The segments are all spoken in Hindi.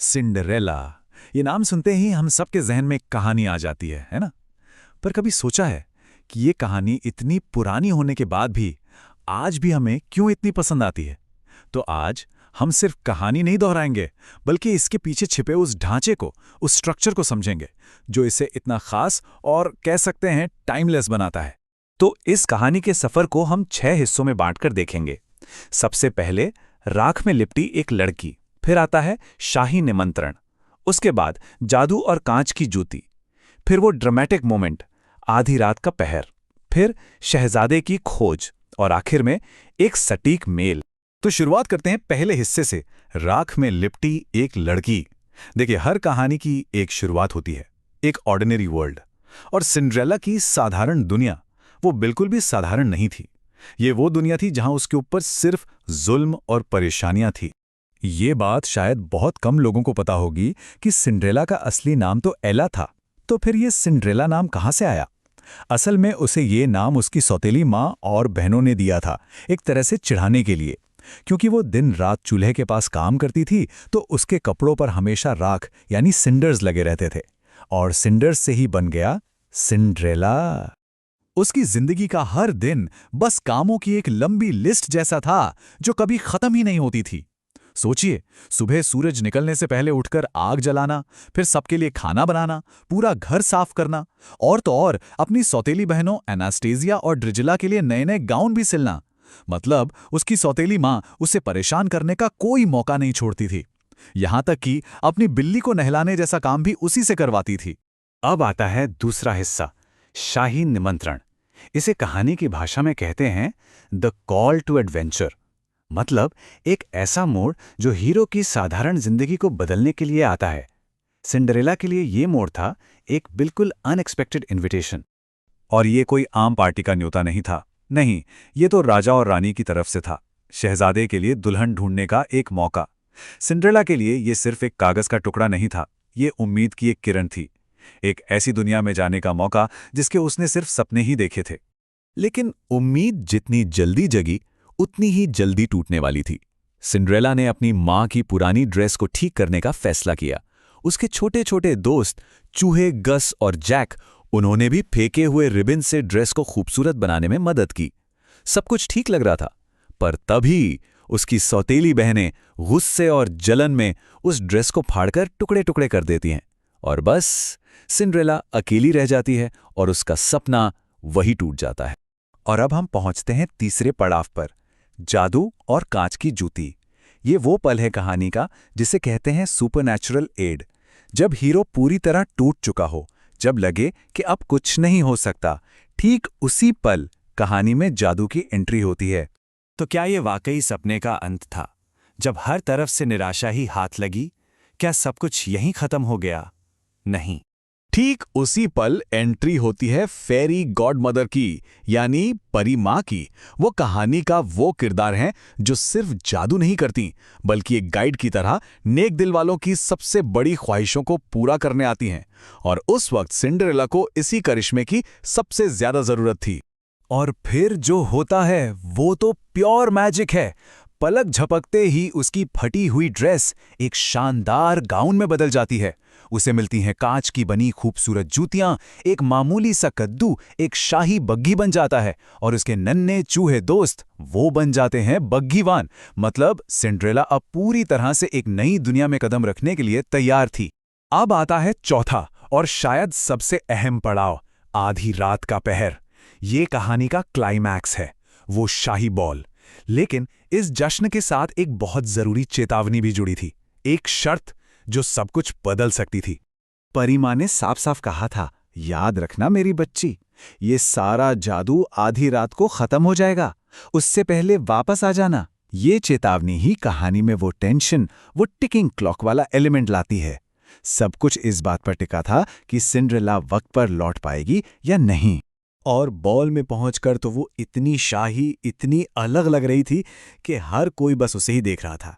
सिंड्रेला, ये नाम सुनते ही हम सबके जहन में एक कहानी आ जाती है ना? पर कभी सोचा है कि ये कहानी इतनी पुरानी होने के बाद भी आज भी हमें क्यों इतनी पसंद आती है? तो आज हम सिर्फ कहानी नहीं दोहराएंगे, बल्कि इसके पीछे छिपे उस ढांचे को, उस स्ट्रक्चर को समझेंगे, जो इसे इतना खास और कह सकते हैं टाइमलेस बनाता है। तो इस कहानी के सफर को हम 6 हिस्सों में बांटकर देखेंगे। सबसे पहले राख में लिपटी एक लड़की, फिर आता है शाही निमंत्रण, उसके बाद जादू और कांच की जूती, फिर वो ड्रामेटिक मोमेंट आधी रात का पहर, फिर शहजादे की खोज और आखिर में एक सटीक मेल। तो शुरुआत करते हैं पहले हिस्से से, राख में लिपटी एक लड़की। देखिए, हर कहानी की एक शुरुआत होती है, एक ऑर्डिनरी वर्ल्ड। और सिंड्रेला की साधारण दुनिया वो बिल्कुल भी साधारण नहीं थी। ये वो दुनिया थी जहां उसके ऊपर सिर्फ जुल्म और परेशानियां थी। ये बात शायद बहुत कम लोगों को पता होगी कि सिंड्रेला का असली नाम तो एला था। तो फिर ये सिंड्रेला नाम कहाँ से आया? असल में उसे ये नाम उसकी सौतेली माँ और बहनों ने दिया था, एक तरह से चिढ़ाने के लिए। क्योंकि वो दिन रात चूल्हे के पास काम करती थी, तो उसके कपड़ों पर हमेशा राख यानी सिंडर्स लगे रहते थे, और सिंडर्स से ही बन गया सिंड्रेला। उसकी जिंदगी का हर दिन बस कामों की एक लंबी लिस्ट जैसा था, जो कभी खत्म ही नहीं होती थी। सोचिए, सुबह सूरज निकलने से पहले उठकर आग जलाना, फिर सबके लिए खाना बनाना, पूरा घर साफ करना, और तो और अपनी सौतेली बहनों एनास्टेसिया और ड्रिजिला के लिए नए नए गाउन भी सिलना। मतलब उसकी सौतेली माँ उसे परेशान करने का कोई मौका नहीं छोड़ती थी। यहां तक कि अपनी बिल्ली को नहलाने जैसा काम भी उसी से करवाती थी। अब आता है दूसरा हिस्सा, शाही निमंत्रण। इसे कहानी की भाषा में कहते हैं द कॉल टू एडवेंचर। मतलब एक ऐसा मोड़ जो हीरो की साधारण जिंदगी को बदलने के लिए आता है। सिंड्रेला के लिए ये मोड़ था एक बिल्कुल अनएक्सपेक्टेड इनविटेशन। और ये कोई आम पार्टी का न्योता नहीं था। नहीं, ये तो राजा और रानी की तरफ से था। शहजादे के लिए दुल्हन ढूंढने का एक मौका। सिंड्रेला के लिए ये सिर्फ एक कागज का टुकड़ा नहीं था, ये उम्मीद की एक किरण थी। एक ऐसी दुनिया में जाने का मौका जिसके उसने सिर्फ सपने ही देखे थे। लेकिन उम्मीद जितनी जल्दी जगी, उतनी ही जल्दी टूटने वाली थी। सिंड्रेला ने अपनी माँ की पुरानी ड्रेस को ठीक करने का फैसला किया। उसके छोटे छोटे दोस्त चूहे, गस और जैक, उन्होंने भी फेंके हुए रिबन से ड्रेस को खूबसूरत बनाने में मदद की। सब कुछ ठीक लग रहा था, पर तभी उसकी सौतेली बहनें गुस्से और जलन में उस ड्रेस को फाड़कर टुकड़े टुकड़े कर देती हैं, और बस सिंड्रेला अकेली रह जाती है और उसका सपना वही टूट जाता है। और अब हम पहुंचते हैं तीसरे पड़ाव पर, जादू और कांच की जूती। ये वो पल है कहानी का जिसे कहते हैं सुपरनैचुरल एड। जब हीरो पूरी तरह टूट चुका हो, जब लगे कि अब कुछ नहीं हो सकता, ठीक उसी पल कहानी में जादू की एंट्री होती है। तो क्या ये वाकई सपने का अंत था, जब हर तरफ से निराशा ही हाथ लगी? क्या सब कुछ यहीं खत्म हो गया? नहीं, ठीक उसी पल एंट्री होती है फेरी गॉडमदर की, यानी परी माँ की। वो कहानी का वो किरदार हैं जो सिर्फ जादू नहीं करती, बल्कि एक गाइड की तरह नेक दिल वालों की सबसे बड़ी ख्वाहिशों को पूरा करने आती हैं। और उस वक्त सिंड्रेला को इसी करिश्मे की सबसे ज्यादा जरूरत थी। और फिर जो होता है वो तो प्योर मैजिक है। पलक झपकते ही उसकी फटी हुई ड्रेस एक शानदार गाउन में बदल जाती है। उसे मिलती हैं कांच की बनी खूबसूरत जूतियां, एक मामूली सा कद्दू एक शाही बग्घी बन जाता है, और उसके नन्हे चूहे दोस्त वो बन जाते हैं बग्घीवान। मतलब सिंड्रेला अब पूरी तरह से एक नई दुनिया में कदम रखने के लिए तैयार थी। अब आता है चौथा और शायद सबसे अहम पड़ाव, आधी रात का पहर। ये कहानी का क्लाइमैक्स है, वो शाही बॉल। लेकिन इस जश्न के साथ एक बहुत जरूरी चेतावनी भी जुड़ी थी, एक शर्त जो सब कुछ बदल सकती थी। परी माँ ने साफ साफ कहा था, याद रखना मेरी बच्ची, ये सारा जादू आधी रात को खत्म हो जाएगा, उससे पहले वापस आ जाना। ये चेतावनी ही कहानी में वो टेंशन, वो टिकिंग क्लॉक वाला एलिमेंट लाती है। सब कुछ इस बात पर टिका था कि सिंड्रेला वक्त पर लौट पाएगी या नहीं। और बॉल में पहुंचकर तो वो इतनी शाही, इतनी अलग लग रही थी कि हर कोई बस उसे ही देख रहा था,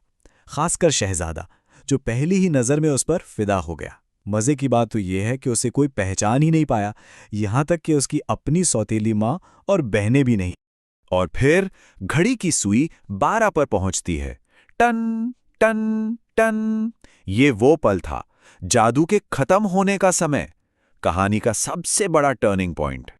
खासकर शहजादा, जो पहली ही नज़र में उस पर फिदा हो गया। मज़े की बात तो यह है कि उसे कोई पहचान ही नहीं पाया, यहाँ तक कि उसकी अपनी सौतेली माँ और बहनें भी नहीं। और फिर घड़ी की सुई 12 पर पहुंचती है। टन टन टन! ये वो पल था, जादू के खत्म होने का समय, कहानी का सबसे बड़ा टर्निंग पॉइंट।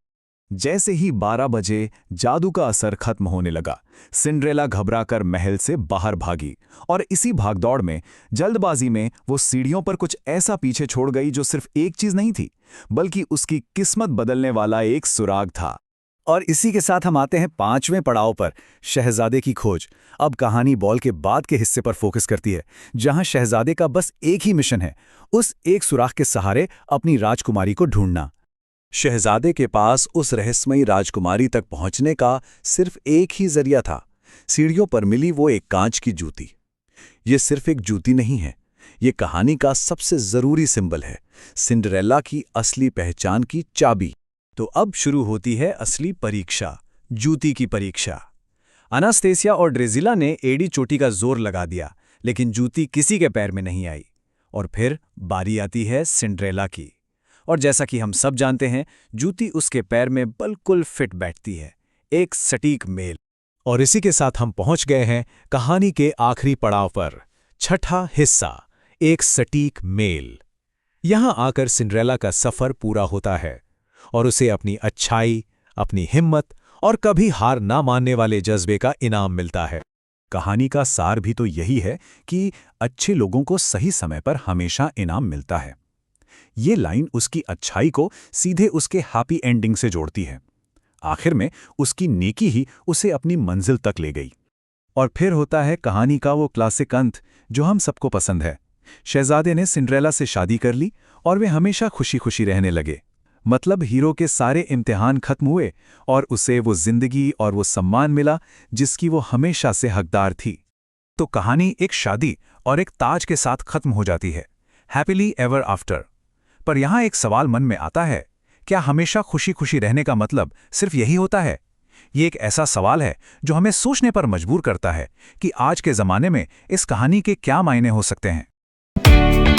जैसे ही 12 बजे जादू का असर खत्म होने लगा, सिंड्रेला घबराकर महल से बाहर भागी और इसी भागदौड़ में, जल्दबाजी में वो सीढ़ियों पर कुछ ऐसा पीछे छोड़ गई जो सिर्फ एक चीज नहीं थी, बल्कि उसकी किस्मत बदलने वाला एक सुराग था। और इसी के साथ हम आते हैं 5वें पड़ाव पर, शहजादे की खोज। अब कहानी बॉल के बाद के हिस्से पर फोकस करती है, जहां शहजादे का बस एक ही मिशन है, उस एक सुराग के सहारे अपनी राजकुमारी को ढूंढना। शहजादे के पास उस रहस्यमयी राजकुमारी तक पहुंचने का सिर्फ एक ही जरिया था, सीढ़ियों पर मिली वो एक कांच की जूती। ये सिर्फ एक जूती नहीं है, ये कहानी का सबसे जरूरी सिंबल है, सिंड्रेला की असली पहचान की चाबी। तो अब शुरू होती है असली परीक्षा, जूती की परीक्षा। अनास्तेसिया और ड्रेजिला ने एड़ी चोटी का जोर लगा दिया, लेकिन जूती किसी के पैर में नहीं आई। और फिर बारी आती है सिंड्रेला की, और जैसा कि हम सब जानते हैं, जूती उसके पैर में बिल्कुल फिट बैठती है, एक सटीक मेल। और इसी के साथ हम पहुंच गए हैं कहानी के आखिरी पड़ाव पर, छठा हिस्सा, एक सटीक मेल। यहां आकर सिंड्रेला का सफर पूरा होता है और उसे अपनी अच्छाई, अपनी हिम्मत और कभी हार ना मानने वाले जज्बे का इनाम मिलता है। कहानी का सार भी तो यही है कि अच्छे लोगों को सही समय पर हमेशा इनाम मिलता है। ये लाइन उसकी अच्छाई को सीधे उसके हैप्पी एंडिंग से जोड़ती है। आखिर में उसकी नेकी ही उसे अपनी मंजिल तक ले गई। और फिर होता है कहानी का वो क्लासिक अंत जो हम सबको पसंद है। शहजादे ने सिंड्रेला से शादी कर ली और वे हमेशा खुशी खुशी रहने लगे। मतलब हीरो के सारे इम्तिहान खत्म हुए और उसे वो जिंदगी और वो सम्मान मिला जिसकी वो हमेशा से हकदार थी। तो कहानी एक शादी और एक ताज के साथ खत्म हो जाती है, हैप्पीली एवर आफ्टर। पर यहां एक सवाल मन में आता है, क्या हमेशा खुशी खुशी रहने का मतलब सिर्फ यही होता है? ये एक ऐसा सवाल है जो हमें सोचने पर मजबूर करता है कि आज के ज़माने में इस कहानी के क्या मायने हो सकते हैं।